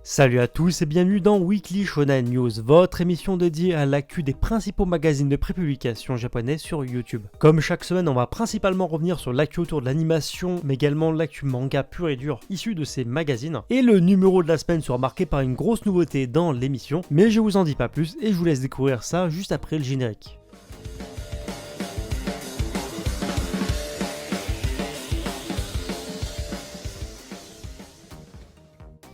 Salut à tous et bienvenue dans Weekly Shonen News, votre émission dédiée à l'actu des principaux magazines de prépublication japonais sur YouTube. Comme chaque semaine, on va principalement revenir sur l'actu autour de l'animation, mais également l'actu manga pur et dur issu de ces magazines. Et le numéro de la semaine sera marqué par une grosse nouveauté dans l'émission, mais je vous en dis pas plus et je vous laisse découvrir ça juste après le générique.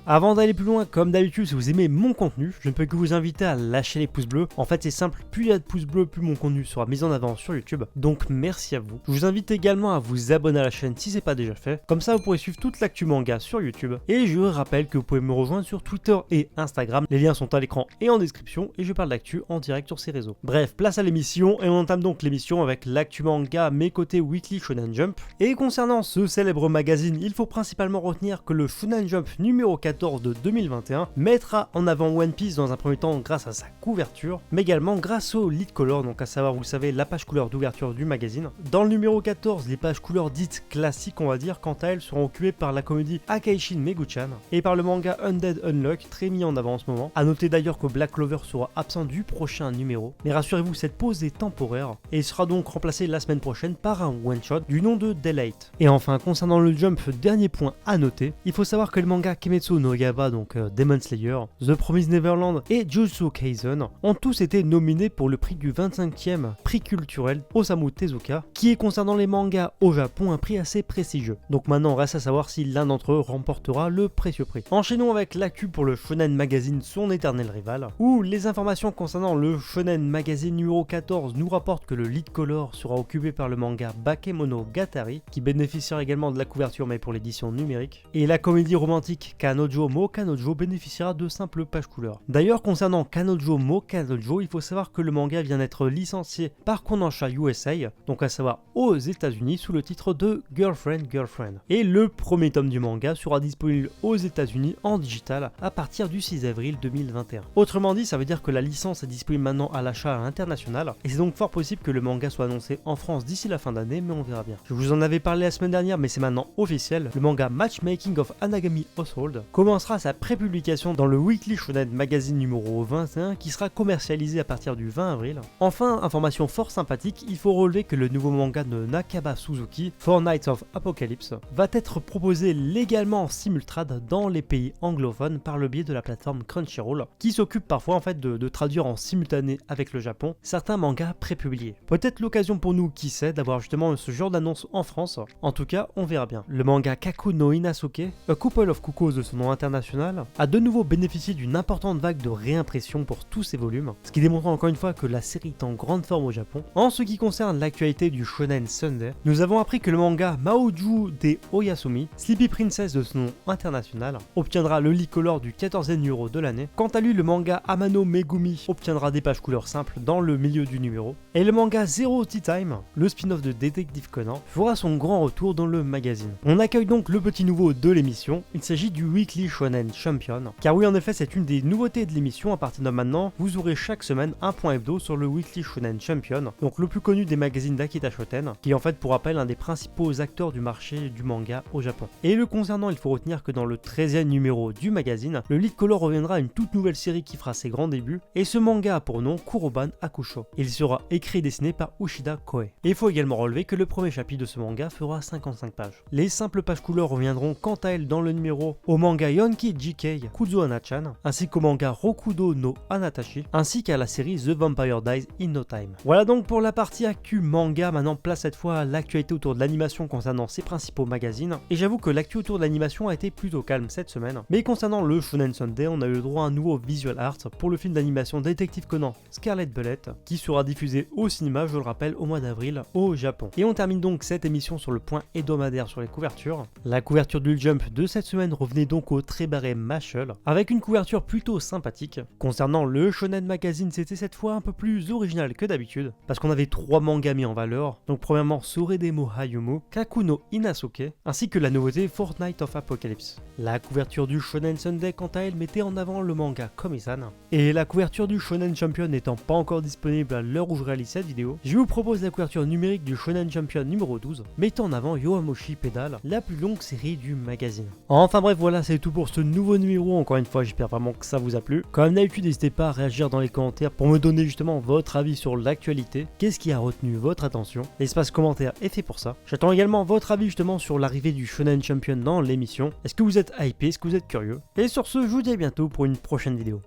Avant d'aller plus loin, comme d'habitude, si vous aimez mon contenu, je ne peux que vous inviter à lâcher les pouces bleus. En fait, c'est simple, plus il y a de pouces bleus, plus mon contenu sera mis en avant sur YouTube. Donc merci à vous. Je vous invite également à vous abonner à la chaîne si ce n'est pas déjà fait. Comme ça, vous pourrez suivre toute l'actu manga sur YouTube. Et je rappelle que vous pouvez me rejoindre sur Twitter et Instagram. Les liens sont à l'écran et en description. Et je parle d'actu en direct sur ces réseaux. Bref, place à l'émission. Et on entame donc l'émission avec l'actu manga à mes côtés Weekly Shonen Jump. Et concernant ce célèbre magazine, il faut principalement retenir que le Shonen Jump numéro 14 de 2021 mettra en avant One Piece dans un premier temps grâce à sa couverture, mais également grâce au lead color, donc à savoir, vous savez, la page couleur d'ouverture du magazine. Dans le numéro 14, les pages couleurs dites classiques, on va dire, quant à elles, seront occupées par la comédie Akaishin Meguchan et par le manga Undead Unluck, très mis en avant en ce moment. A noter d'ailleurs que Black Clover sera absent du prochain numéro, mais rassurez-vous, cette pause est temporaire et il sera donc remplacé la semaine prochaine par un one-shot du nom de Daylight. Et enfin, concernant le Jump, dernier point à noter, il faut savoir que le manga Kimetsu no Yaiba, donc Demon Slayer, The Promised Neverland et Jujutsu Kaisen ont tous été nominés pour le prix du 25e prix culturel Osamu Tezuka, qui est concernant les mangas au Japon un prix assez prestigieux. Donc maintenant, reste à savoir si l'un d'entre eux remportera le précieux prix. Enchaînons avec l'actu pour le Shonen Magazine, son éternel rival, où les informations concernant le Shonen Magazine numéro 14 nous rapportent que le lead color sera occupé par le manga Bakemonogatari, qui bénéficiera également de la couverture mais pour l'édition numérique, et la comédie romantique Kanojo Mo Kanojo bénéficiera de simples pages couleurs. D'ailleurs, concernant Kanojo Mo Kanojo, il faut savoir que le manga vient d'être licencié par Kodansha USA, donc à savoir aux États-Unis, sous le titre de Girlfriend Girlfriend. Et le premier tome du manga sera disponible aux États-Unis en digital à partir du 6 avril 2021. Autrement dit, ça veut dire que la licence est disponible maintenant à l'achat à l'international, et c'est donc fort possible que le manga soit annoncé en France d'ici la fin d'année, mais on verra bien. Je vous en avais parlé la semaine dernière, mais c'est maintenant officiel. Le manga Matchmaking of Anagami Household commencera sa prépublication dans le Weekly Shonen Magazine numéro 21 qui sera commercialisé à partir du 20 avril. Enfin, information fort sympathique, il faut relever que le nouveau manga de Nakaba Suzuki, Four Nights of Apocalypse, va être proposé légalement en simultrade dans les pays anglophones par le biais de la plateforme Crunchyroll, qui s'occupe parfois en fait de traduire en simultané avec le Japon certains mangas prépubliés. Peut-être l'occasion pour nous, qui sait, d'avoir justement ce genre d'annonce en France. En tout cas, on verra bien. Le manga Kaku no Inasoke, A Couple of Cuckoos de son nom international, a de nouveau bénéficié d'une importante vague de réimpression pour tous ses volumes, ce qui démontre encore une fois que la série est en grande forme au Japon. En ce qui concerne l'actualité du Shonen Sunday, nous avons appris que le manga Maoju de Oyasumi, Sleepy Princess de son nom international, obtiendra le lead color du 14e numéro de l'année. Quant à lui, le manga Amano Megumi obtiendra des pages couleurs simples dans le milieu du numéro. Et le manga Zero Tea Time, le spin-off de Detective Conan, fera son grand retour dans le magazine. On accueille donc le petit nouveau de l'émission, il s'agit du Weekly Shonen Champion. Car oui, en effet, c'est une des nouveautés de l'émission. À partir de maintenant, vous aurez chaque semaine un point hebdo sur le Weekly Shonen Champion, donc le plus connu des magazines d'Akita Shoten, qui est en fait pour rappel un des principaux acteurs du marché du manga au Japon. Et le concernant, il faut retenir que dans le 13e numéro du magazine, le lead color reviendra à une toute nouvelle série qui fera ses grands débuts, et ce manga a pour nom Kuroban Akusho. Il sera écrit et dessiné par Ushida Koe. Et il faut également relever que le premier chapitre de ce manga fera 55 pages. Les simples pages couleurs reviendront quant à elles dans le numéro au manga Yonki JK Kuzo Anachan, ainsi qu'au manga Rokudo no Anatashi, ainsi qu'à la série The Vampire Dies in No Time. Voilà donc pour la partie actu manga. Maintenant, place cette fois à l'actualité autour de l'animation concernant ses principaux magazines. Et j'avoue que l'actu autour de l'animation a été plutôt calme cette semaine. Mais concernant le Shonen Sunday, on a eu le droit à un nouveau visual art pour le film d'animation Détective Conan Scarlet Bullet, qui sera diffusé au cinéma, je le rappelle, au mois d'avril au Japon. Et on termine donc cette émission sur le point hebdomadaire sur les couvertures. La couverture du Jump de cette semaine revenait donc au très barré Mashal, avec une couverture plutôt sympathique. Concernant le Shonen Magazine, c'était cette fois un peu plus original que d'habitude, parce qu'on avait 3 mangas mis en valeur. Donc premièrement Soredemo Hayumu, Kaku no Inasoke, ainsi que la nouveauté Fortnite of Apocalypse. La couverture du Shonen Sunday quant à elle mettait en avant le manga Komi-san, et la couverture du Shonen Champion n'étant pas encore disponible à l'heure où je réalise cette vidéo, je vous propose la couverture numérique du Shonen Champion numéro 12, mettant en avant Yowamushi Pedal, la plus longue série du magazine. Enfin bref, voilà, c'est tout tout pour ce nouveau numéro. Encore une fois, j'espère vraiment que ça vous a plu. Comme d'habitude, n'hésitez pas à réagir dans les commentaires pour me donner justement votre avis sur l'actualité. Qu'est-ce qui a retenu votre attention? L'espace commentaire est fait pour ça. J'attends également votre avis justement sur l'arrivée du Shonen Champion dans l'émission. Est-ce que vous êtes hypé? Est-ce que vous êtes curieux? Et sur ce, je vous dis à bientôt pour une prochaine vidéo.